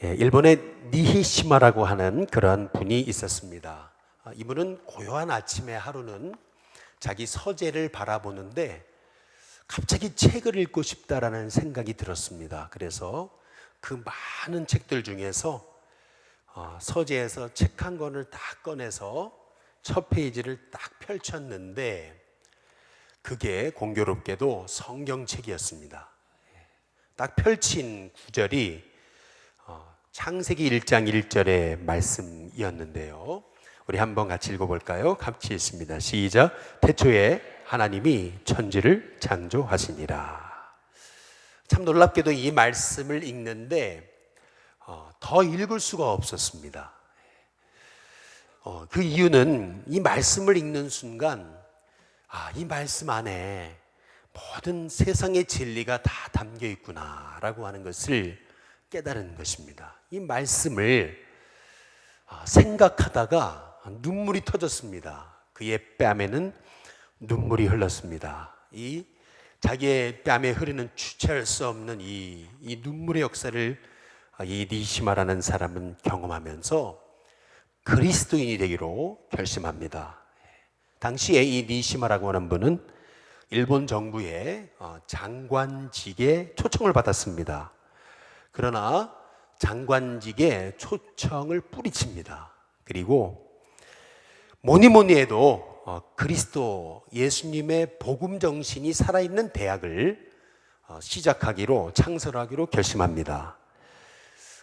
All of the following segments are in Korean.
일본에 니히시마라고 하는 그런 분이 있었습니다. 이분은 고요한 아침의 하루는 자기 서재를 바라보는데 갑자기 책을 읽고 싶다라는 생각이 들었습니다. 그래서 그 많은 책들 중에서 서재에서 책 한 권을 딱 꺼내서 첫 페이지를 딱 펼쳤는데 그게 공교롭게도 성경책이었습니다. 딱 펼친 구절이 창세기 1장 1절의 말씀이었는데요. 우리 한번 같이 읽어볼까요? 같이 읽습니다. 시작. 태초에 하나님이 천지를 창조하시니라. 참 놀랍게도 이 말씀을 읽는데 더 읽을 수가 없었습니다. 그 이유는 이 말씀을 읽는 순간 이 말씀 안에 모든 세상의 진리가 다 담겨 있구나라고 하는 것을 깨달은 것입니다. 이 말씀을 생각하다가 눈물이 터졌습니다. 그의 뺨에는 눈물이 흘렀습니다. 이 자기의 뺨에 흐르는 주체할 수 없는 이 눈물의 역사를 이 니시마라는 사람은 경험하면서 그리스도인이 되기로 결심합니다. 당시에 이 니시마라고 하는 분은 일본 정부의 장관직에 초청을 받았습니다. 그러나 장관직에 초청을 뿌리칩니다. 그리고 뭐니 해도 그리스도 예수님의 복음 정신이 살아있는 대학을 시작하기로 창설하기로 결심합니다.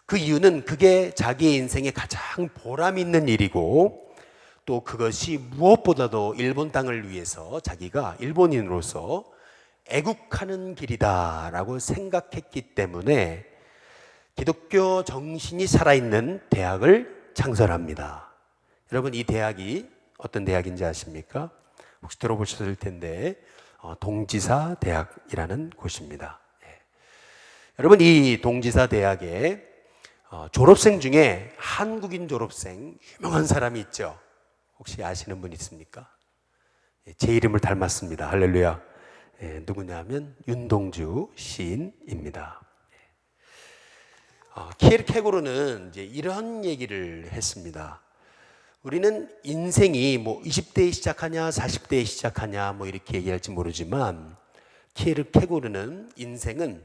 그 이유는 그게 자기의 인생에 가장 보람 있는 일이고 또 그것이 무엇보다도 일본 땅을 위해서 자기가 일본인으로서 애국하는 길이다라고 생각했기 때문에 기독교 정신이 살아있는 대학을 창설합니다. 여러분, 이 대학이 어떤 대학인지 아십니까? 혹시 들어보셨을 텐데 동지사 대학이라는 곳입니다. 여러분, 이 동지사 대학에 졸업생 중에 한국인 졸업생 유명한 사람이 있죠. 혹시 아시는 분 있습니까? 제 이름을 닮았습니다. 할렐루야. 누구냐면 윤동주 시인입니다. 키에르케고르는 이제 이런 얘기를 했습니다. 우리는 인생이 20대에 시작하냐 40대에 시작하냐 이렇게 얘기할지 모르지만 키에르케고르는 인생은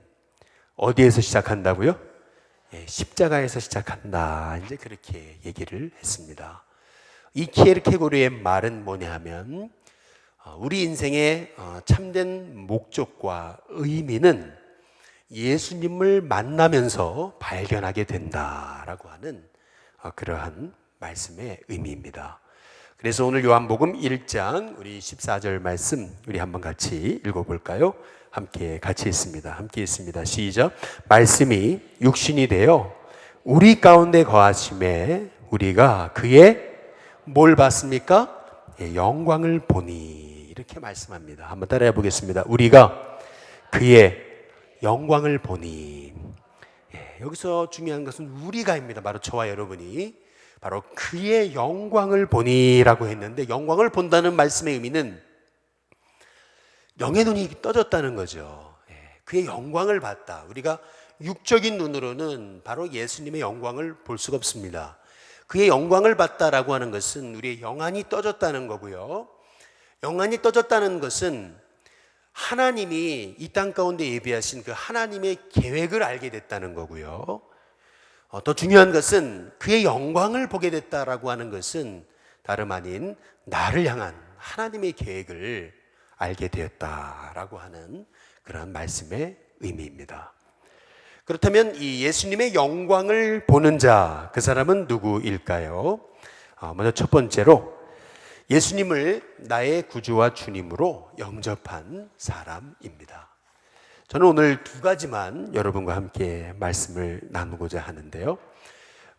어디에서 시작한다고요? 십자가에서 시작한다. 이제 그렇게 얘기를 했습니다. 이 키에르케고르의 말은 뭐냐 하면 우리 인생의 참된 목적과 의미는 예수님을 만나면서 발견하게 된다라고 하는 그러한 말씀의 의미입니다. 그래서 오늘 요한복음 1장 우리 14절 말씀 우리 한번 같이 읽어볼까요? 함께 같이 읽습니다. 함께 읽습니다. 시작. 말씀이 육신이 되어 우리 가운데 거하심에 우리가 그의 뭘 봤습니까? 영광을 보니 이렇게 말씀합니다. 한번 따라해 보겠습니다. 우리가 그의 영광을 보니. 여기서 중요한 것은 우리가입니다. 바로 저와 여러분이 바로 그의 영광을 보니라고 했는데 영광을 본다는 말씀의 의미는 영의 눈이 떠졌다는 거죠. 그의 영광을 봤다. 우리가 육적인 눈으로는 바로 예수님의 영광을 볼 수가 없습니다. 그의 영광을 봤다라고 하는 것은 우리의 영안이 떠졌다는 거고요. 영안이 떠졌다는 것은 하나님이 이 땅 가운데 예비하신 그 하나님의 계획을 알게 됐다는 거고요. 더 중요한 것은 그의 영광을 보게 됐다라고 하는 것은 다름 아닌 나를 향한 하나님의 계획을 알게 되었다라고 하는 그런 말씀의 의미입니다. 그렇다면 이 예수님의 영광을 보는 자, 그 사람은 누구일까요? 먼저 첫 번째로 예수님을 나의 구주와 주님으로 영접한 사람입니다. 저는 오늘 두 가지만 여러분과 함께 말씀을 나누고자 하는데요.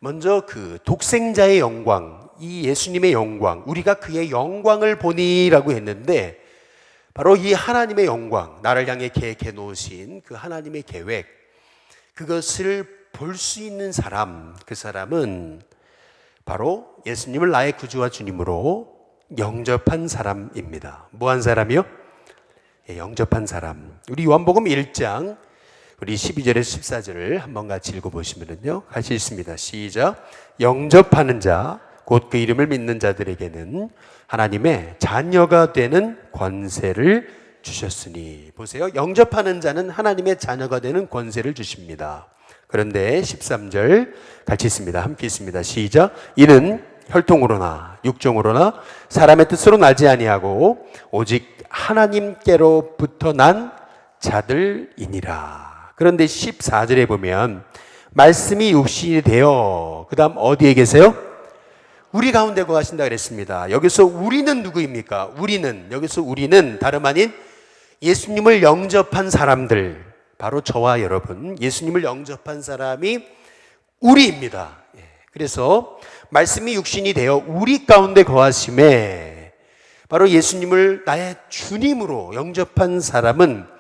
먼저 그 독생자의 영광, 이 예수님의 영광, 우리가 그의 영광을 보니라고 했는데 바로 이 하나님의 영광, 나를 향해 계획해 놓으신 그 하나님의 계획, 그것을 볼 수 있는 사람, 그 사람은 바로 예수님을 나의 구주와 주님으로 영접한 사람입니다. 뭐 한 사람이요? 영접한 사람. 우리 요한복음 1장 우리 12절에서 14절을 한번 같이 읽어보시면요. 같이 읽습니다. 시작. 영접하는 자, 곧 그 이름을 믿는 자들에게는 하나님의 자녀가 되는 권세를 주셨으니. 보세요. 영접하는 자는 하나님의 자녀가 되는 권세를 주십니다. 그런데 13절 같이 있습니다. 함께 있습니다. 시작. 이는 혈통으로나 육정으로나 사람의 뜻으로 나지 아니하고 오직 하나님께로부터 난 자들이니라. 그런데 14절에 보면 말씀이 육신이 되어, 그 다음 어디에 계세요? 우리 가운데 거하신다 그랬습니다. 여기서 우리는 누구입니까? 여기서 우리는 다름 아닌 예수님을 영접한 사람들, 바로 저와 여러분, 예수님을 영접한 사람이 우리입니다. 그래서 말씀이 육신이 되어 우리 가운데 거하심에, 바로 예수님을 나의 주님으로 영접한 사람은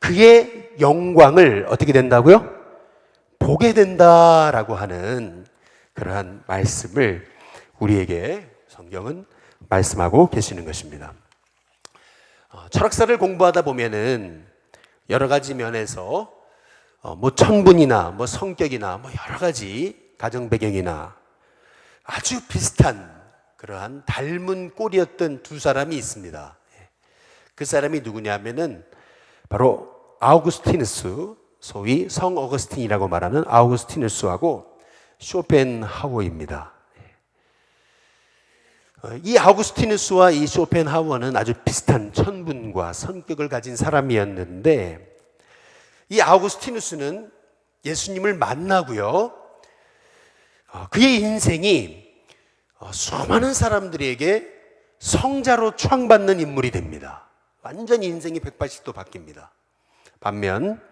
그의 영광을 어떻게 된다고요? 보게 된다라고 하는 그러한 말씀을 우리에게 성경은 말씀하고 계시는 것입니다. 철학사를 공부하다 보면은 여러 가지 면에서 뭐 천분이나 뭐 성격이나 뭐 여러 가지 가정 배경이나 아주 비슷한 그러한 닮은 꼴이었던 두 사람이 있습니다. 그 사람이 누구냐면은 바로 아우구스티누스, 소위 성 어거스틴이라고 말하는 아우구스티누스하고 쇼펜하우어입니다. 이 아우구스티누스와 이 쇼펜하우어는 아주 비슷한 천분과 성격을 가진 사람이었는데, 이 아우구스티누스는 예수님을 만나고요, 그의 인생이 수많은 사람들에게 성자로 추앙받는 인물이 됩니다. 완전히 인생이 180도 바뀝니다. 반면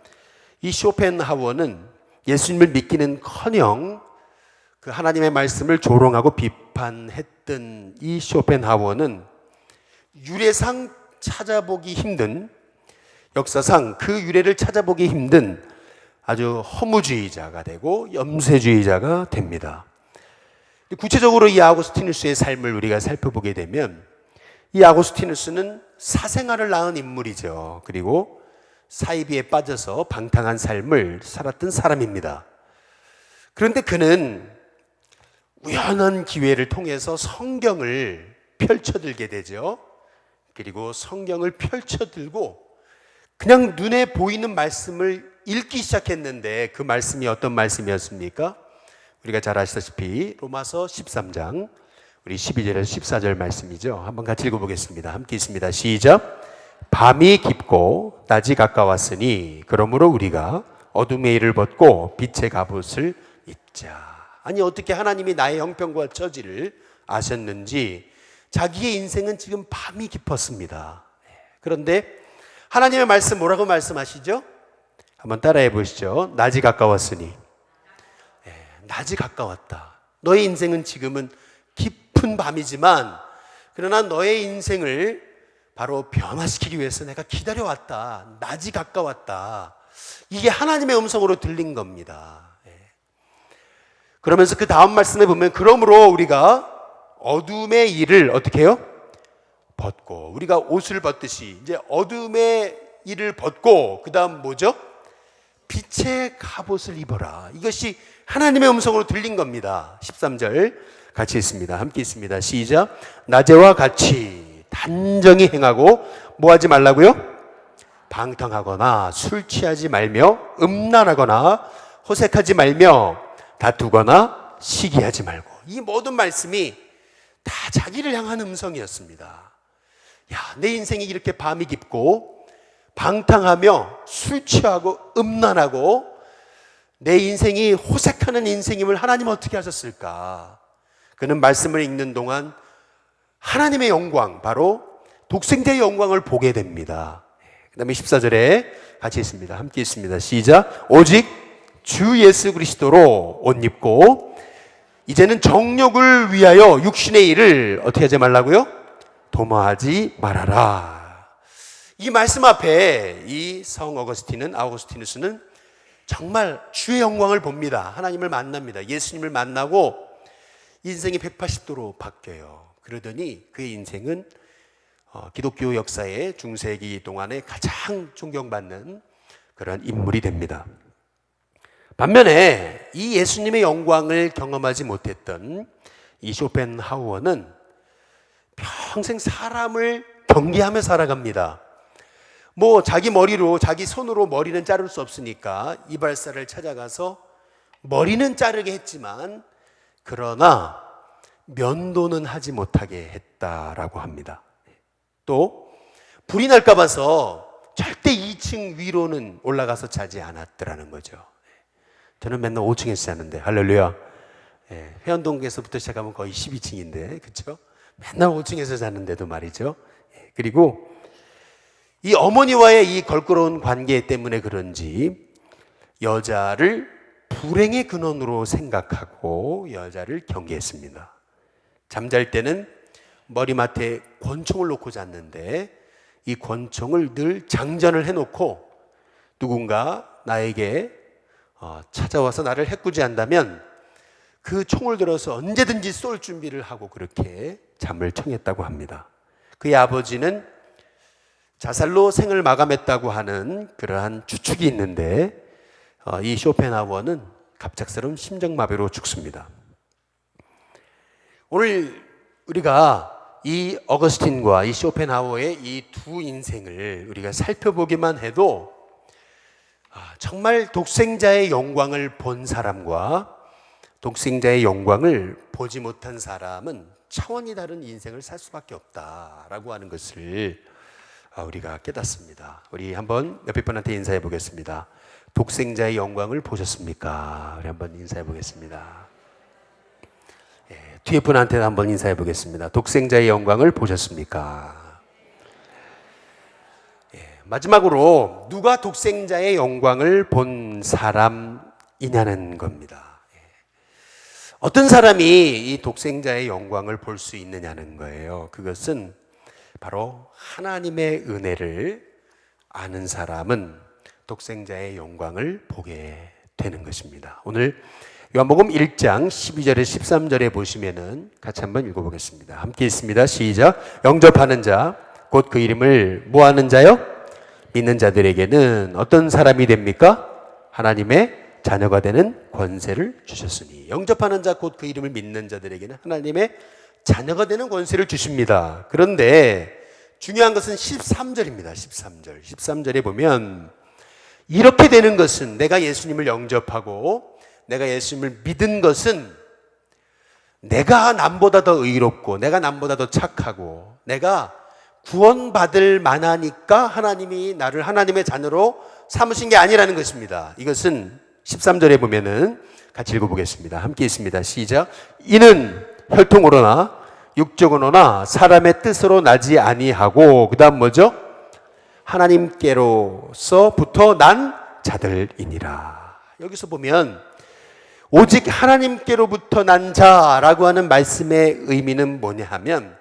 이 쇼펜하우어는 예수님을 믿기는커녕 그 하나님의 말씀을 조롱하고 비판했던 이 쇼펜하우어는 유래상 찾아보기 힘든, 역사상 그 유래를 찾아보기 힘든 아주 허무주의자가 되고 염세주의자가 됩니다. 구체적으로 이 아우구스티누스의 삶을 우리가 살펴보게 되면, 이 아우구스티누스는 사생활을 낳은 인물이죠. 그리고 사이비에 빠져서 방탕한 삶을 살았던 사람입니다. 그런데 그는 우연한 기회를 통해서 성경을 펼쳐들게 되죠. 그리고 성경을 펼쳐들고 그냥 눈에 보이는 말씀을 읽기 시작했는데, 그 말씀이 어떤 말씀이었습니까? 우리가 잘 아시다시피 로마서 13장 우리 12절에서 14절 말씀이죠. 한번 같이 읽어보겠습니다. 함께 있습니다. 시작. 밤이 깊고 낮이 가까웠으니 그러므로 우리가 어둠의 일을 벗고 빛의 갑옷을 입자. 아니, 어떻게 하나님이 나의 형편과 처지를 아셨는지 자기의 인생은 지금 밤이 깊었습니다. 그런데 하나님의 말씀 뭐라고 말씀하시죠? 한번 따라해 보시죠. 낮이 가까웠으니. 낮이 가까웠다. 너의 인생은 지금은 깊은 밤이지만, 그러나 너의 인생을 바로 변화시키기 위해서 내가 기다려왔다. 낮이 가까웠다. 이게 하나님의 음성으로 들린 겁니다. 그러면서 그 다음 말씀에 보면, 그러므로 우리가 어둠의 일을 어떻게 해요? 벗고, 우리가 옷을 벗듯이 이제 어둠의 일을 벗고, 그 다음 뭐죠? 빛의 갑옷을 입어라. 이것이 하나님의 음성으로 들린 겁니다. 13절 같이 있습니다. 함께 있습니다. 시작. 낮에와 같이 단정히 행하고 뭐 하지 말라고요? 방탕하거나 술 취하지 말며 음란하거나 호색하지 말며 다투거나 시기하지 말고. 이 모든 말씀이 다 자기를 향한 음성이었습니다. 야, 내 인생이 이렇게 밤이 깊고 방탕하며 술 취하고 음란하고 내 인생이 호색하는 인생임을 하나님은 어떻게 하셨을까? 그는 말씀을 읽는 동안 하나님의 영광, 바로 독생자의 영광을 보게 됩니다. 그 다음에 14절에 같이 있습니다. 함께 있습니다. 시작. 오직 주 예수 그리스도로 옷 입고 이제는 정욕을 위하여 육신의 일을 어떻게 하지 말라고요? 도모하지 말아라. 이 말씀 앞에 이 성 어거스틴은, 아우구스티누스는 정말 주의 영광을 봅니다. 하나님을 만납니다. 예수님을 만나고 인생이 180도로 바뀌어요. 그러더니 그의 인생은 기독교 역사의 중세기 동안에 가장 존경받는 그런 인물이 됩니다. 반면에 이 예수님의 영광을 경험하지 못했던 이 쇼펜하우어는 평생 사람을 경계하며 살아갑니다. 뭐 자기 머리로, 자기 손으로 머리는 자를 수 없으니까 이발사를 찾아가서 머리는 자르게 했지만 그러나 면도는 하지 못하게 했다라고 합니다. 또 불이 날까 봐서 절대 2층 위로는 올라가서 자지 않았더라는 거죠. 저는 맨날 5층에서 자는데, 할렐루야. 회원동에서부터 시작하면 거의 12층인데, 그렇죠? 맨날 5층에서 자는데도 말이죠. 그리고 이 어머니와의 이 걸끄러운 관계 때문에 그런지 여자를 불행의 근원으로 생각하고 여자를 경계했습니다. 잠잘 때는 머리맡에 권총을 놓고 잤는데 이 권총을 늘 장전을 해놓고 누군가 나에게 찾아와서 나를 해코지한다면 그 총을 들어서 언제든지 쏠 준비를 하고 그렇게 잠을 청했다고 합니다. 그의 아버지는 자살로 생을 마감했다고 하는 그러한 추측이 있는데 이 쇼펜하우어는 갑작스러운 심장마비로 죽습니다. 오늘 우리가 이 어거스틴과 이 쇼펜하우어의 이 두 인생을 우리가 살펴보기만 해도 정말 독생자의 영광을 본 사람과 독생자의 영광을 보지 못한 사람은 차원이 다른 인생을 살 수밖에 없다라고 하는 것을 우리가 깨닫습니다. 우리 한번 옆에 분한테 인사해 보겠습니다. 독생자의 영광을 보셨습니까? 우리 한번 인사해 보겠습니다. 뒤에 분한테 한번 인사해 보겠습니다. 독생자의 영광을 보셨습니까? 마지막으로 누가 독생자의 영광을 본 사람이냐는 겁니다. 어떤 사람이 이 독생자의 영광을 볼 수 있느냐는 거예요. 그것은 바로 하나님의 은혜를 아는 사람은 독생자의 영광을 보게 되는 것입니다. 오늘 요한복음 1장 12절에 13절에 보시면은 같이 한번 읽어보겠습니다. 함께 있습니다. 시작. 영접하는 자, 곧 그 이름을 뭐하는 자요? 믿는 자들에게는 어떤 사람이 됩니까? 하나님의 자녀가 되는 권세를 주셨으니. 영접하는 자, 곧 그 이름을 믿는 자들에게는 하나님의 자녀가 되는 권세를 주십니다. 그런데 중요한 것은 13절입니다. 13절. 13절에 보면 이렇게 되는 것은, 내가 예수님을 영접하고 내가 예수님을 믿은 것은 내가 남보다 더 의롭고 내가 남보다 더 착하고 내가 구원받을 만하니까 하나님이 나를 하나님의 자녀로 삼으신 게 아니라는 것입니다. 이것은 13절에 보면은 같이 읽어보겠습니다. 함께 있습니다. 시작. 이는 혈통으로나 육적으로나 사람의 뜻으로 나지 아니하고, 그 다음 뭐죠? 하나님께로서부터 난 자들이니라. 여기서 보면 오직 하나님께로부터 난 자라고 하는 말씀의 의미는 뭐냐 하면,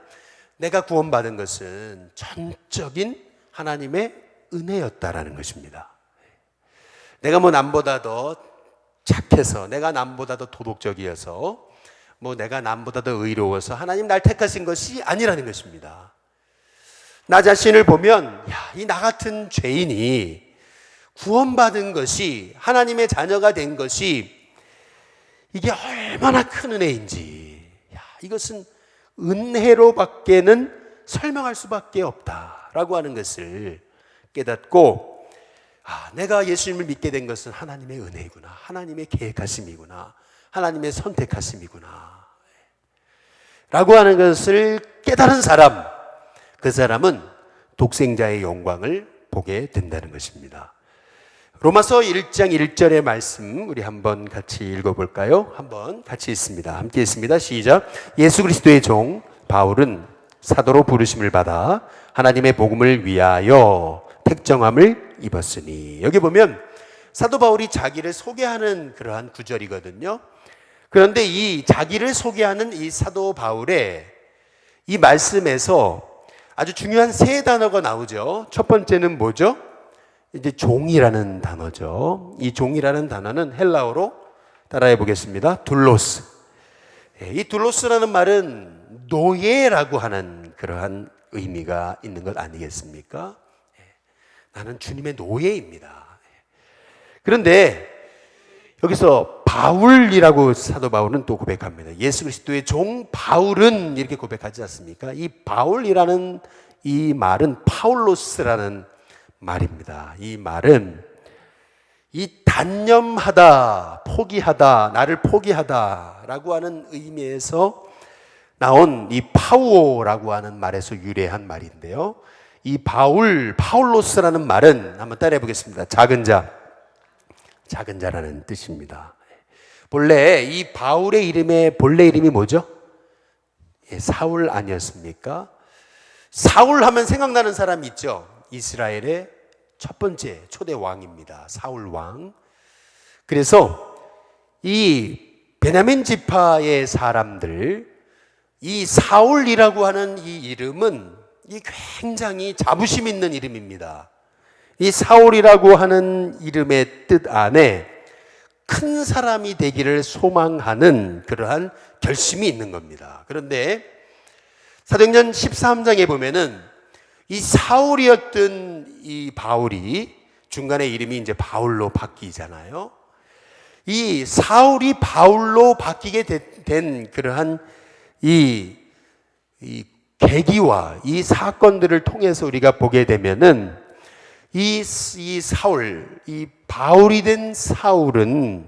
내가 구원받은 것은 전적인 하나님의 은혜였다라는 것입니다. 내가 뭐 남보다 더 착해서, 내가 남보다 더 도덕적이어서, 뭐 내가 남보다 더 의로워서 하나님 날 택하신 것이 아니라는 것입니다. 나 자신을 보면 이 나 같은 죄인이 구원받은 것이, 하나님의 자녀가 된 것이 이게 얼마나 큰 은혜인지, 이것은 은혜로밖에는 설명할 수밖에 없다라고 하는 것을 깨닫고, 내가 예수님을 믿게 된 것은 하나님의 은혜이구나, 하나님의 계획하심이구나, 하나님의 선택하심이구나 라고 하는 것을 깨달은 사람, 그 사람은 독생자의 영광을 보게 된다는 것입니다. 로마서 1장 1절의 말씀 우리 한번 같이 읽어볼까요? 한번 같이 읽습니다. 함께 읽습니다. 시작. 예수 그리스도의 종 바울은 사도로 부르심을 받아 하나님의 복음을 위하여 택정함을 입었으니. 여기 보면 사도 바울이 자기를 소개하는 그러한 구절이거든요. 그런데 이 자기를 소개하는 이 사도 바울의 이 말씀에서 아주 중요한 세 단어가 나오죠. 첫 번째는 뭐죠? 이제 종이라는 단어죠. 이 종이라는 단어는 헬라어로 따라해 보겠습니다. 둘로스. 이 둘로스라는 말은 노예라고 하는 그러한 의미가 있는 것 아니겠습니까? 나는 주님의 노예입니다. 그런데 여기서 바울이라고 사도 바울은 또 고백합니다. 예수 그리스도의 종 바울은 이렇게 고백하지 않습니까? 이 바울이라는 이 말은 파울로스라는 말입니다. 이 말은 이 단념하다, 포기하다, 나를 포기하다라고 하는 의미에서 나온 이 파우오라고 하는 말에서 유래한 말인데요. 이 파울로스라는 말은 한번 따라해 보겠습니다. 작은 자라는 뜻입니다. 본래 이 바울의 이름의 본래 이름이 뭐죠? 사울 아니었습니까? 사울 하면 생각나는 사람이 있죠. 이스라엘의 첫 번째 초대 왕입니다. 사울 왕. 그래서 이 베냐민 지파의 사람들, 이 사울이라고 하는 이 이름은 이 굉장히 자부심 있는 이름입니다. 이 사울이라고 하는 이름의 뜻 안에 큰 사람이 되기를 소망하는 그러한 결심이 있는 겁니다. 그런데 사도행전 13장에 보면은 이 사울이었던 이 바울이 중간에 이름이 이제 바울로 바뀌잖아요. 이 사울이 바울로 바뀌게 된 그러한 이 계기와 이 사건들을 통해서 우리가 보게 되면은 이 사울, 이 바울이 된 사울은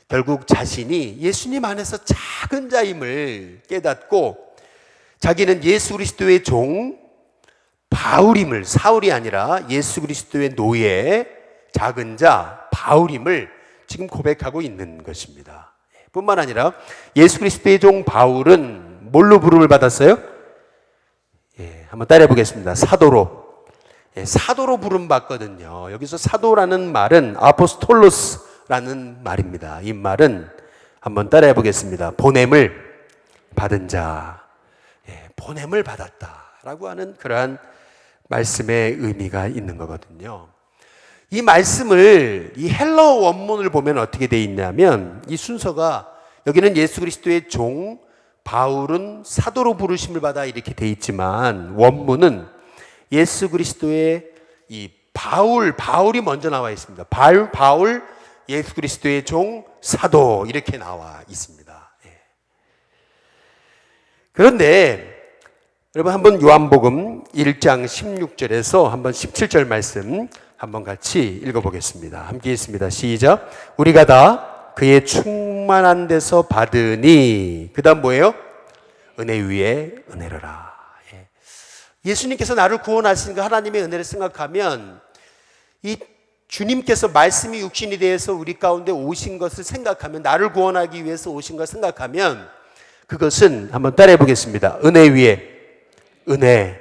결국 자신이 예수님 안에서 작은 자임을 깨닫고 자기는 예수 그리스도의 종 바울임을, 사울이 아니라 예수 그리스도의 노예 작은 자 바울임을 지금 고백하고 있는 것입니다. 뿐만 아니라 예수 그리스도의 종 바울은 뭘로 부름을 받았어요? 한번 따라해 보겠습니다. 사도로. 사도로 부름 받거든요. 여기서 사도라는 말은 아포스톨로스라는 말입니다. 이 말은 한번 따라해 보겠습니다. 보냄을 받은 자, 보냄을 받았다라고 하는 그러한 말씀의 의미가 있는 거거든요. 이 말씀을 이 헬러 원문을 보면 어떻게 돼 있냐면 이 순서가 여기는 예수 그리스도의 종 바울은 사도로 부르심을 받아 이렇게 돼 있지만 원문은 예수 그리스도의 이 바울이 먼저 나와 있습니다. 바울 예수 그리스도의 종 사도 이렇게 나와 있습니다. 그런데 여러분 한번 요한복음 1장 16절에서 한번 17절 말씀 한번 같이 읽어보겠습니다. 함께 있습니다. 시작. 우리가 다 그의 충만한 데서 받으니 그 다음 뭐예요? 은혜 위에 은혜로라. 예수님께서 나를 구원하신 하나님의 은혜를 생각하면 이 주님께서 말씀이 육신이 되어서 우리 가운데 오신 것을 생각하면 나를 구원하기 위해서 오신 것을 생각하면 그것은 한번 따라해 보겠습니다. 은혜 위에 은혜.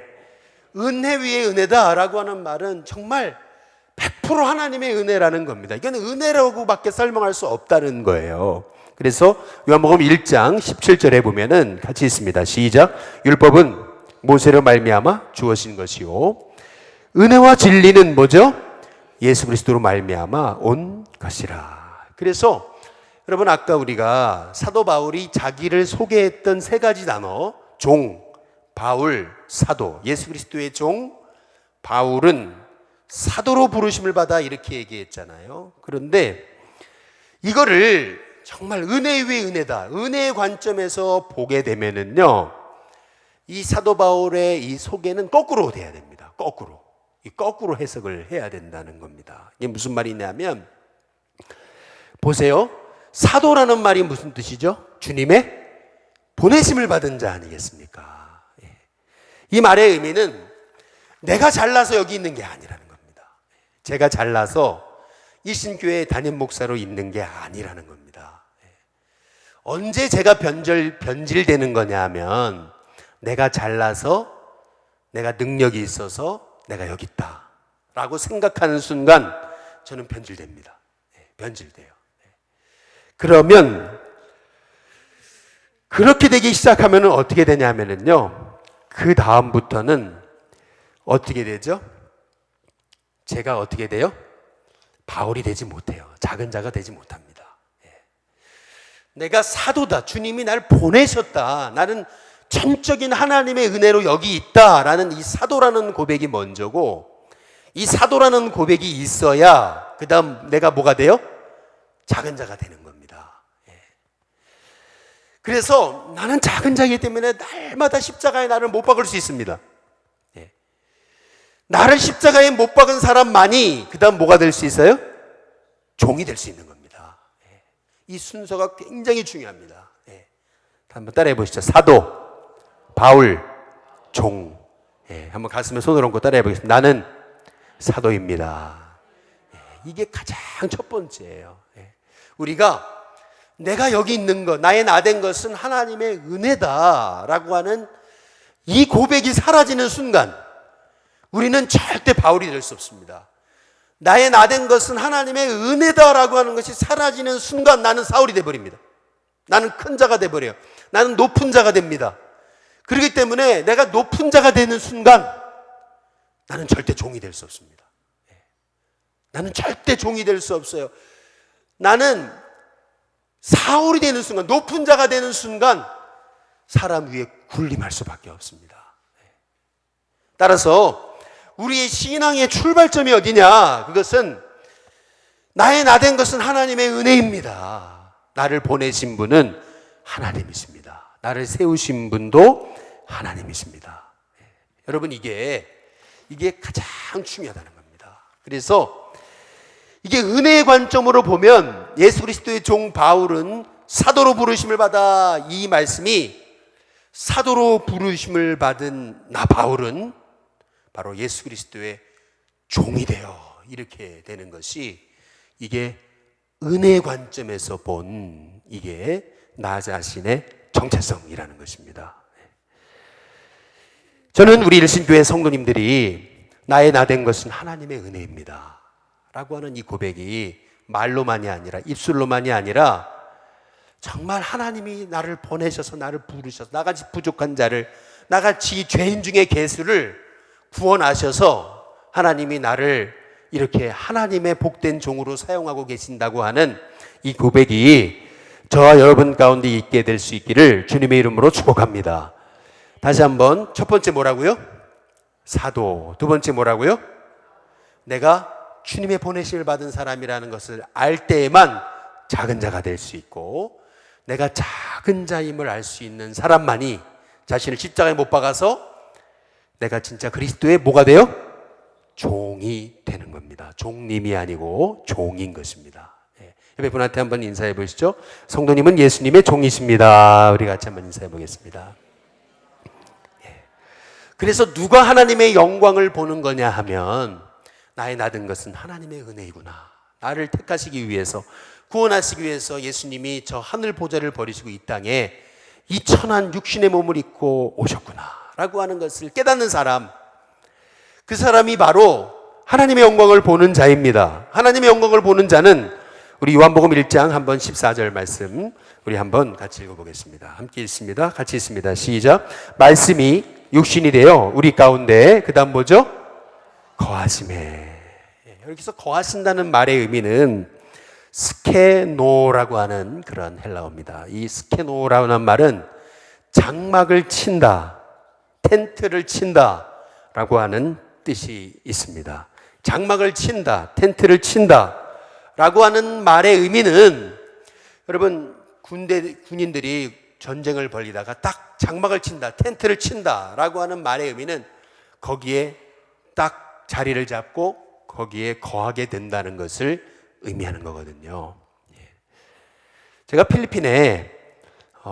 은혜 위에 은혜다라고 하는 말은 정말 100% 하나님의 은혜라는 겁니다. 이건 은혜라고밖에 설명할 수 없다는 거예요. 그래서 요한복음 1장 17절에 보면은 같이 있습니다. 시작. 율법은 모세로 말미암아 주어진 것이요 은혜와 진리는 뭐죠? 예수 그리스도로 말미암아 온 것이라. 그래서 여러분 아까 우리가 사도 바울이 자기를 소개했던 세 가지 단어 종, 바울, 사도, 예수 그리스도의 종 바울은 사도로 부르심을 받아 이렇게 얘기했잖아요. 그런데 이거를 정말 은혜 위에 은혜다, 은혜의 관점에서 보게 되면은요, 이 사도 바울의 이 소개는 거꾸로 돼야 됩니다. 거꾸로 해석을 해야 된다는 겁니다. 이게 무슨 말이냐면 보세요. 사도라는 말이 무슨 뜻이죠? 주님의 보내심을 받은 자 아니겠습니까? 이 말의 의미는 내가 잘나서 여기 있는 게 아니라는 겁니다. 제가 잘나서 일신교회 담임 목사로 있는 게 아니라는 겁니다. 언제 제가 변질되는 거냐 하면 내가 잘나서 내가 능력이 있어서 내가 여기 있다 라고 생각하는 순간 저는 변질됩니다. 변질돼요. 그러면 그렇게 되기 시작하면 어떻게 되냐면요, 그 다음부터는 어떻게 되죠? 제가 어떻게 돼요? 바울이 되지 못해요. 작은 자가 되지 못합니다. 내가 사도다. 주님이 날 보내셨다. 나는 전적인 하나님의 은혜로 여기 있다라는 이 사도라는 고백이 먼저고, 이 사도라는 고백이 있어야 그 다음 내가 뭐가 돼요? 작은 자가 되는 겁니다. 그래서 나는 작은 자이기 때문에 날마다 십자가에 나를 못 박을 수 있습니다. 나를 십자가에 못 박은 사람만이 그 다음 뭐가 될 수 있어요? 종이 될 수 있는 겁니다. 이 순서가 굉장히 중요합니다. 한번 따라해 보시죠. 사도, 바울, 종. 한번 가슴에 손을 얹고 따라해 보겠습니다. 나는 사도입니다. 이게 가장 첫 번째예요. 우리가 내가 여기 있는 것, 나의 나 된 것은 하나님의 은혜다라고 하는 이 고백이 사라지는 순간 우리는 절대 바울이 될 수 없습니다. 나의 나 된 것은 하나님의 은혜다라고 하는 것이 사라지는 순간 나는 사울이 돼버립니다. 나는 큰 자가 돼버려요. 나는 높은 자가 됩니다. 그렇기 때문에 내가 높은 자가 되는 순간 나는 절대 종이 될 수 없습니다. 나는 절대 종이 될 수 없어요. 나는 사울이 되는 순간, 높은 자가 되는 순간 사람 위에 군림할 수밖에 없습니다. 따라서 우리의 신앙의 출발점이 어디냐? 그것은 나의 나 된 것은 하나님의 은혜입니다. 나를 보내신 분은 하나님이십니다. 나를 세우신 분도 하나님이십니다. 여러분 이게 가장 중요하다는 겁니다. 그래서 이게 은혜의 관점으로 보면 예수 그리스도의 종 바울은 사도로 부르심을 받아 이 말씀이 사도로 부르심을 받은 나 바울은 바로 예수 그리스도의 종이 되어 이렇게 되는 것이 이게 은혜의 관점에서 본 이게 나 자신의 정체성이라는 것입니다. 저는 우리 일신교회 성도님들이 나의 나 된 것은 하나님의 은혜입니다 라고 하는 이 고백이 말로만이 아니라 입술로만이 아니라 정말 하나님이 나를 보내셔서 나를 부르셔서 나같이 부족한 자를 나같이 죄인 중에 개수를 구원하셔서 하나님이 나를 이렇게 하나님의 복된 종으로 사용하고 계신다고 하는 이 고백이 저와 여러분 가운데 있게 될 수 있기를 주님의 이름으로 축복합니다. 다시 한번 첫 번째 뭐라고요? 사도. 두 번째 뭐라고요? 내가 주님의 보내심을 받은 사람이라는 것을 알 때에만 작은 자가 될 수 있고 내가 작은 자임을 알 수 있는 사람만이 자신을 십자가에 못 박아서 내가 진짜 그리스도의 뭐가 돼요? 종이 되는 겁니다. 종님이 아니고 종인 것입니다. 옆에 분한테 한번 인사해 보시죠. 성도님은 예수님의 종이십니다. 우리 같이 한번 인사해 보겠습니다. 그래서 누가 하나님의 영광을 보는 거냐 하면 나의 나 된 것은 하나님의 은혜이구나. 나를 택하시기 위해서 구원하시기 위해서 예수님이 저 하늘 보좌를 버리시고 이 땅에 이 천한 육신의 몸을 입고 오셨구나 라고 하는 것을 깨닫는 사람, 그 사람이 바로 하나님의 영광을 보는 자입니다. 하나님의 영광을 보는 자는 우리 요한복음 1장 한번 14절 말씀 우리 한번 같이 읽어보겠습니다. 함께 읽습니다. 같이 읽습니다. 시작. 말씀이 육신이 되어 우리 가운데 그 다음 뭐죠? 거하심에. 여기서 거하신다는 말의 의미는 스케노라고 하는 그런 헬라어입니다. 이 스케노라는 말은 장막을 친다, 텐트를 친다 라고 하는 뜻이 있습니다. 장막을 친다, 텐트를 친다 라고 하는 말의 의미는 여러분 군인들이 전쟁을 벌이다가 딱 장막을 친다, 텐트를 친다 라고 하는 말의 의미는 거기에 딱 자리를 잡고 거기에 거하게 된다는 것을 의미하는 거거든요. 제가 필리핀에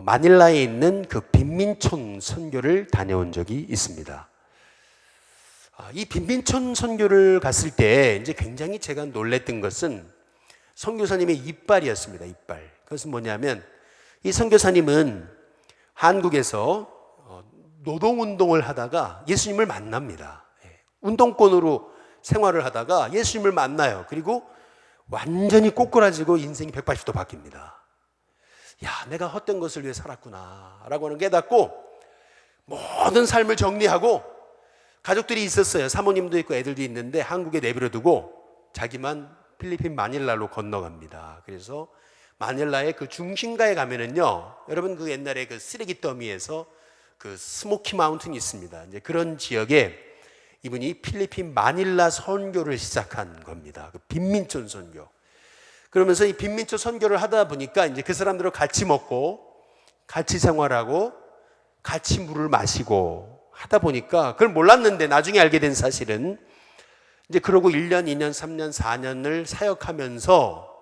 마닐라에 있는 그 빈민촌 선교를 다녀온 적이 있습니다. 이 빈민촌 선교를 갔을 때 이제 굉장히 제가 놀랬던 것은 선교사님의 이빨이었습니다. 이빨. 그것은 뭐냐면 이 선교사님은 한국에서 노동운동을 하다가 예수님을 만납니다. 운동권으로 생활을 하다가 예수님을 만나요. 그리고 완전히 꼬꾸라지고 인생이 180도 바뀝니다. 야, 내가 헛된 것을 위해 살았구나 라고 하는 깨닫고 모든 삶을 정리하고 가족들이 있었어요. 사모님도 있고 애들도 있는데 한국에 내버려두고 자기만 필리핀 마닐라로 건너갑니다. 그래서 마닐라의 그 중심가에 가면은요, 여러분 그 옛날에 그 쓰레기 더미에서 그 스모키 마운틴이 있습니다. 이제 그런 지역에 이분이 필리핀 마닐라 선교를 시작한 겁니다. 그 빈민촌 선교. 그러면서 이 빈민촌 선교를 하다 보니까 이제 그 사람들과 같이 먹고 같이 생활하고 같이 물을 마시고 하다 보니까 그걸 몰랐는데 나중에 알게 된 사실은 이제 그러고 1년, 2년, 3년, 4년을 사역하면서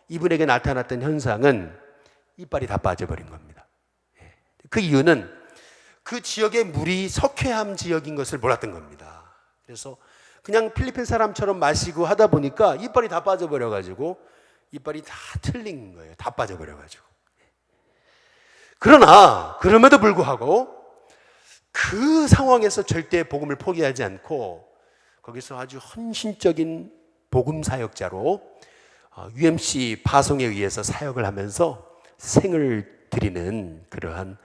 이분에게 나타났던 현상은 이빨이 다 빠져버린 겁니다. 그 이유는 그 지역의 물이 석회암 지역인 것을 몰랐던 겁니다. 그래서 그냥 필리핀 사람처럼 마시고 하다 보니까 이빨이 다 빠져버려가지고 이빨이 다 틀린 거예요. 다 빠져버려가지고. 그러나 그럼에도 불구하고 그 상황에서 절대 복음을 포기하지 않고 거기서 아주 헌신적인 복음 사역자로 UMC 파송에 의해서 사역을 하면서 생을 드리는 그러한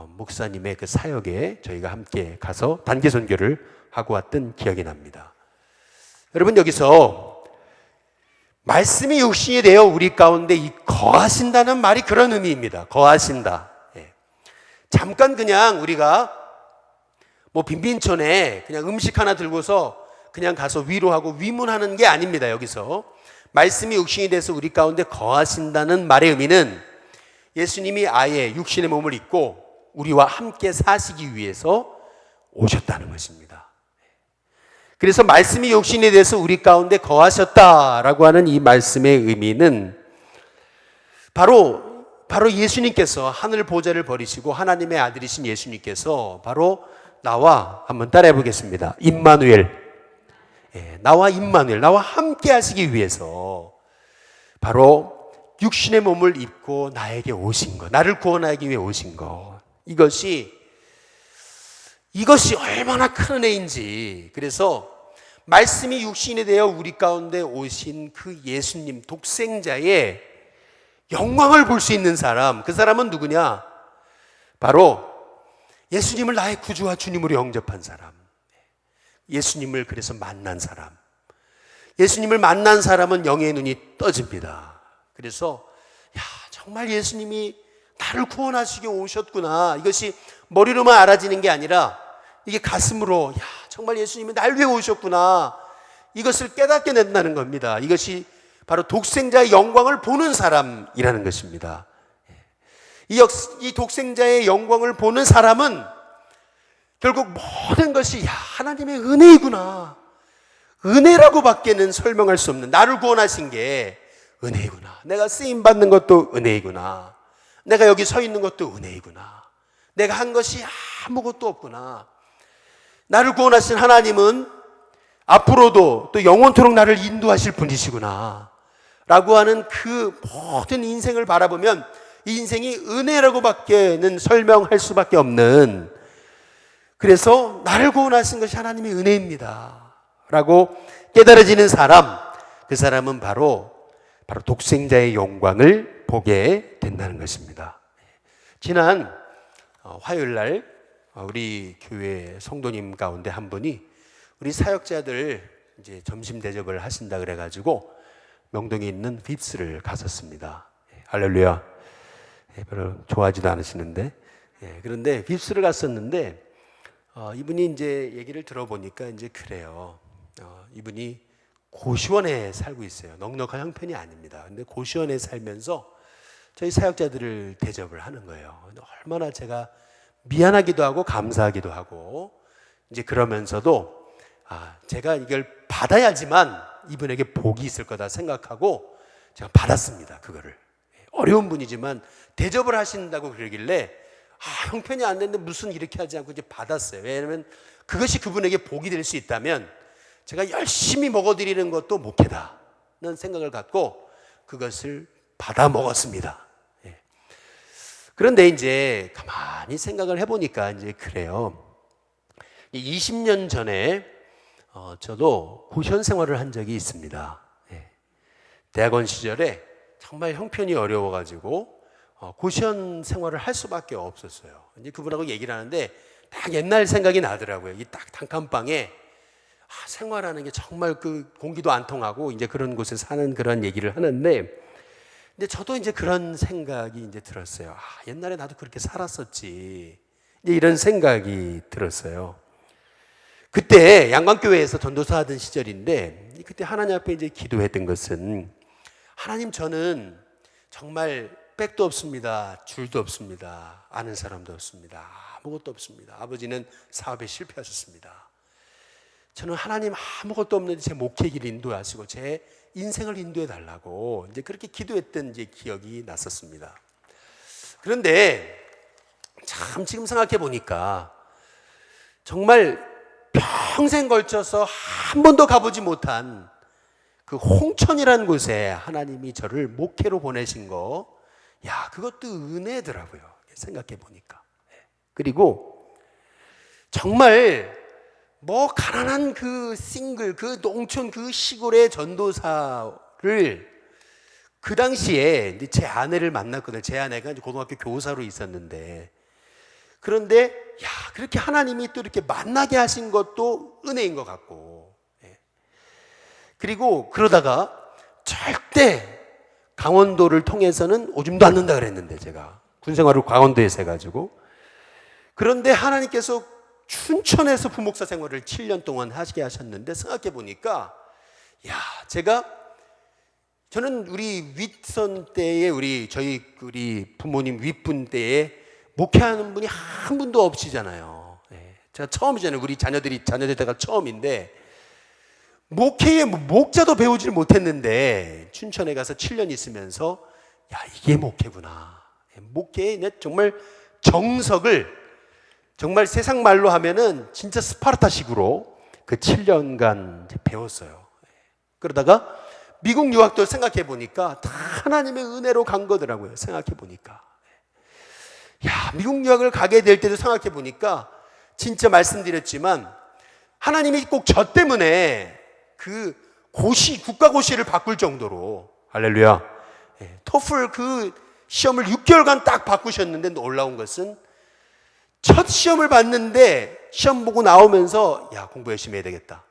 목사님의 그 사역에 저희가 함께 가서 단기 선교를 하고 왔던 기억이 납니다. 여러분, 여기서 말씀이 육신이 되어 우리 가운데 거하신다는 말이 그런 의미입니다. 거하신다. 잠깐 그냥 우리가 뭐 빈빈촌에 그냥 음식 하나 들고서 그냥 가서 위로하고 위문하는 게 아닙니다. 여기서 말씀이 육신이 돼서 우리 가운데 거하신다는 말의 의미는 예수님이 아예 육신의 몸을 입고 우리와 함께 사시기 위해서 오셨다는 것입니다. 그래서 말씀이 육신이 돼서 우리 가운데 거하셨다라고 하는 이 말씀의 의미는 바로 예수님께서 하늘 보좌를 버리시고 하나님의 아들이신 예수님께서 바로 나와 한번 따라해 보겠습니다. 임마누엘. 나와 임마누엘, 나와 함께 하시기 위해서 바로 육신의 몸을 입고 나에게 오신 것, 나를 구원하기 위해 오신 것. 이것이 얼마나 큰 은혜인지. 그래서 말씀이 육신이 되어 우리 가운데 오신 그 예수님 독생자의 영광을 볼 수 있는 사람, 그 사람은 누구냐? 바로 예수님을 나의 구주와 주님으로 영접한 사람, 예수님을 그래서 만난 사람. 예수님을 만난 사람은 영의 눈이 떠집니다. 그래서 정말 예수님이 나를 구원하시기 오셨구나. 이것이 머리로만 알아지는 게 아니라 이게 가슴으로 정말 예수님이 날 위해 오셨구나. 이것을 깨닫게 된다는 겁니다. 이것이 바로 독생자의 영광을 보는 사람이라는 것입니다. 이 독생자의 영광을 보는 사람은 결국 모든 것이 하나님의 은혜이구나. 은혜라고 밖에는 설명할 수 없는, 나를 구원하신 게 은혜이구나. 내가 쓰임받는 것도 은혜이구나. 내가 여기 서 있는 것도 은혜이구나. 내가 한 것이 아무것도 없구나. 나를 구원하신 하나님은 앞으로도 또 영원토록 나를 인도하실 분이시구나 라고 하는 그 모든 인생을 바라보면 이 인생이 은혜라고 밖에는 설명할 수밖에 없는, 그래서 나를 구원하신 것이 하나님의 은혜입니다 라고 깨달아지는 사람, 그 사람은 바로 독생자의 영광을 보게 된다는 것입니다. 지난 화요일 날 우리 교회 성도님 가운데 한 분이 우리 사역자들 이제 점심 대접을 하신다 그래가지고 명동에 있는 빕스를 갔었습니다. 할렐루야. 별로 좋아하지도 않으시는데, 그런데 빕스를 갔었는데 이분이 이제 얘기를 들어보니까 이제 그래요. 이분이 고시원에 살고 있어요. 넉넉한 형편이 아닙니다. 근데 고시원에 살면서 저희 사역자들을 대접을 하는 거예요. 얼마나 제가 미안하기도 하고 감사하기도 하고, 이제 그러면서도 제가 이걸 받아야지만 이분에게 복이 있을 거다 생각하고 제가 받았습니다. 그거를. 어려운 분이지만 대접을 하신다고 그러길래 형편이 안 되는데 무슨 이렇게 하지 않고 이제 받았어요. 왜냐하면 그것이 그분에게 복이 될 수 있다면 제가 열심히 먹어드리는 것도 목회다는 생각을 갖고 그것을 받아 먹었습니다. 그런데 이제 가만히 생각을 해보니까 이제 그래요. 20년 전에 저도 고시원 생활을 한 적이 있습니다. 대학원 시절에 정말 형편이 어려워가지고 고시원 생활을 할 수밖에 없었어요. 이제 그분하고 얘기를 하는데 딱 옛날 생각이 나더라고요. 이 딱 단칸방에 생활하는 게 정말 그 공기도 안 통하고 이제 그런 곳에 사는 그런 얘기를 하는데, 근데 저도 이제 그런 생각이 이제 들었어요. 옛날에 나도 그렇게 살았었지. 이제 이런 생각이 들었어요. 그때 양광교회에서 전도사 하던 시절인데, 그때 하나님 앞에 이제 기도했던 것은, 하나님, 저는 정말 백도 없습니다. 줄도 없습니다. 아는 사람도 없습니다. 아무것도 없습니다. 아버지는 사업에 실패하셨습니다. 저는 하나님 아무것도 없는데 제 목회 길 인도하시고 제 인생을 인도해 달라고 이제 그렇게 기도했던 이제 기억이 났었습니다. 그런데 참 지금 생각해 보니까 정말 평생 걸쳐서 한 번도 가보지 못한 그 홍천이라는 곳에 하나님이 저를 목회로 보내신 거, 야, 그것도 은혜더라고요. 생각해 보니까. 그리고 정말 뭐 가난한 그 싱글, 그 농촌 그 시골의 전도사를 그 당시에 이제 제 아내를 만났거든요. 제 아내가 이제 고등학교 교사로 있었는데, 그런데 야, 그렇게 하나님이 또 이렇게 만나게 하신 것도 은혜인 것 같고, 그리고 그러다가 절대 강원도를 통해서는 오줌도 안 는다 그랬는데, 제가 군생활을 강원도에서 해가지고, 그런데 하나님께서 춘천에서 부목사 생활을 7년 동안 하시게 하셨는데, 생각해 보니까 야, 저는 우리 윗선 때에 저희 부모님 윗분 때에 목회하는 분이 한 분도 없으시잖아요. 제가 처음이잖아요. 우리 자녀들 때가 처음인데, 목회에 목자도 배우질 못했는데 춘천에 가서 7년 있으면서 야, 이게 목회구나. 목회에 정말 정석을, 정말 세상 말로 하면은 진짜 스파르타식으로 그 7년간 배웠어요. 그러다가 미국 유학도 생각해 보니까 다 하나님의 은혜로 간 거더라고요. 생각해 보니까. 야, 미국 유학을 가게 될 때도 생각해 보니까 진짜 말씀드렸지만 하나님이 꼭 저 때문에 그 국가고시를 바꿀 정도로, 할렐루야, 토플 그 시험을 6개월간 딱 바꾸셨는데, 놀라운 것은 첫 시험을 봤는데 시험 보고 나오면서 야, 공부 열심히 해야 되겠다,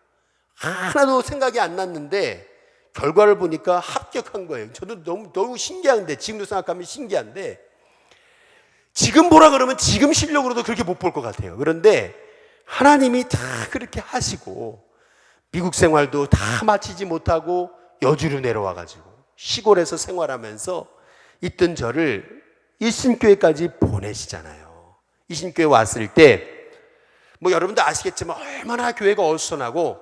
하나도 생각이 안 났는데 결과를 보니까 합격한 거예요. 저도 너무 신기한데, 지금도 생각하면 신기한데, 지금 보라 그러면 지금 실력으로도 그렇게 못 볼 것 같아요. 그런데 하나님이 다 그렇게 하시고 미국 생활도 다 마치지 못하고 여주로 내려와가지고 시골에서 생활하면서 있던 저를 일신교회까지 보내시잖아요. 일신교회 왔을 때 뭐 여러분도 아시겠지만 얼마나 교회가 어수선하고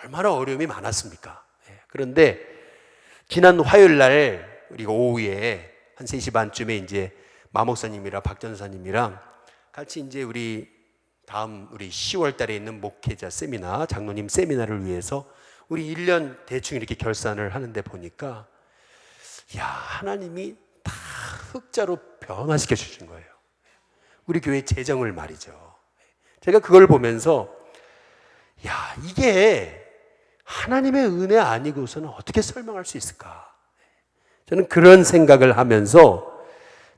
얼마나 어려움이 많았습니까? 그런데 지난 화요일 날 우리가 오후에 한 3시 반쯤에 이제 마 목사님이랑 박 전사님이랑 같이 이제 우리 10월 달에 있는 목회자 세미나, 장로님 세미나를 위해서 우리 1년 대충 이렇게 결산을 하는데 보니까 야, 하나님이 다 흑자로 변화시켜 주신 거예요. 우리 교회 재정을 말이죠. 제가 그걸 보면서 야, 이게 하나님의 은혜 아니고서는 어떻게 설명할 수 있을까? 저는 그런 생각을 하면서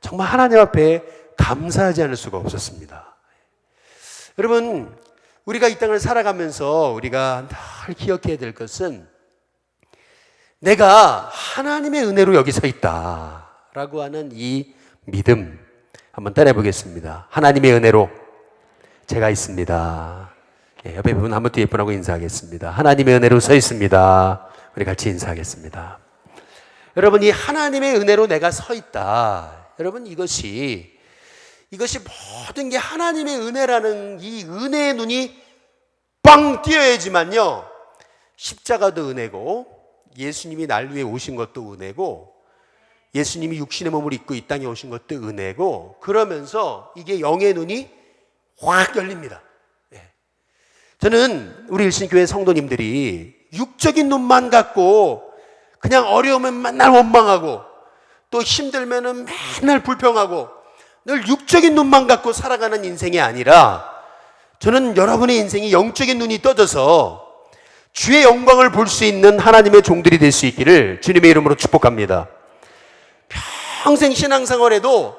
정말 하나님 앞에 감사하지 않을 수가 없었습니다. 여러분, 우리가 이 땅을 살아가면서 우리가 늘 기억해야 될 것은 내가 하나님의 은혜로 여기 서 있다라고 하는 이 믿음, 한번 따라해 보겠습니다. 하나님의 은혜로 제가 있습니다. 옆에 분 한번 뒤에 분하고 인사하겠습니다. 하나님의 은혜로 서 있습니다. 우리 같이 인사하겠습니다. 여러분, 이 하나님의 은혜로 내가 서 있다, 여러분, 이것이 모든 게 하나님의 은혜라는 이 은혜의 눈이 빵 띄어야지만요, 십자가도 은혜고 예수님이 날 위해 오신 것도 은혜고 예수님이 육신의 몸을 입고 이 땅에 오신 것도 은혜고, 그러면서 이게 영의 눈이 확 열립니다. 저는 우리 일신교회 성도님들이 육적인 눈만 갖고 그냥 어려우면 맨날 원망하고 또 힘들면은 맨날 불평하고 늘 육적인 눈만 갖고 살아가는 인생이 아니라, 저는 여러분의 인생이 영적인 눈이 떠져서 주의 영광을 볼 수 있는 하나님의 종들이 될 수 있기를 주님의 이름으로 축복합니다. 평생 신앙생활에도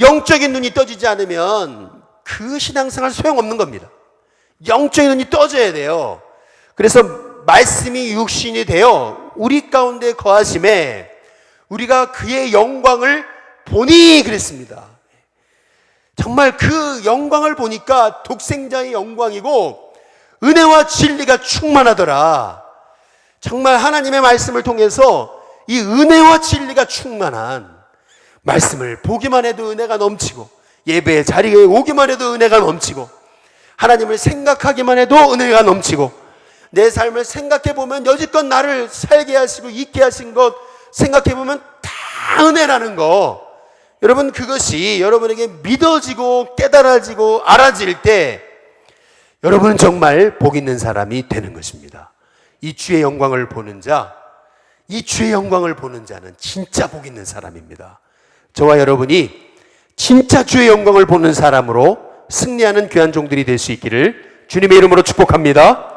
영적인 눈이 떠지지 않으면 그 신앙생활 소용없는 겁니다. 영적인 눈이 떠져야 돼요. 그래서 말씀이 육신이 되어 우리 가운데 거하심에 우리가 그의 영광을 보니 그랬습니다. 정말 그 영광을 보니까 독생자의 영광이고 은혜와 진리가 충만하더라. 정말 하나님의 말씀을 통해서 이 은혜와 진리가 충만한 말씀을 보기만 해도 은혜가 넘치고, 예배의 자리에 오기만 해도 은혜가 넘치고, 하나님을 생각하기만 해도 은혜가 넘치고, 내 삶을 생각해 보면 여지껏 나를 살게 하시고 있게 하신 것 생각해 보면 다 은혜라는 거, 여러분 그것이 여러분에게 믿어지고 깨달아지고 알아질 때 여러분은 정말 복 있는 사람이 되는 것입니다. 이 주의 영광을 보는 자, 이 주의 영광을 보는 자는 진짜 복 있는 사람입니다. 저와 여러분이 진짜 주의 영광을 보는 사람으로 승리하는 귀한 종들이 될 수 있기를 주님의 이름으로 축복합니다.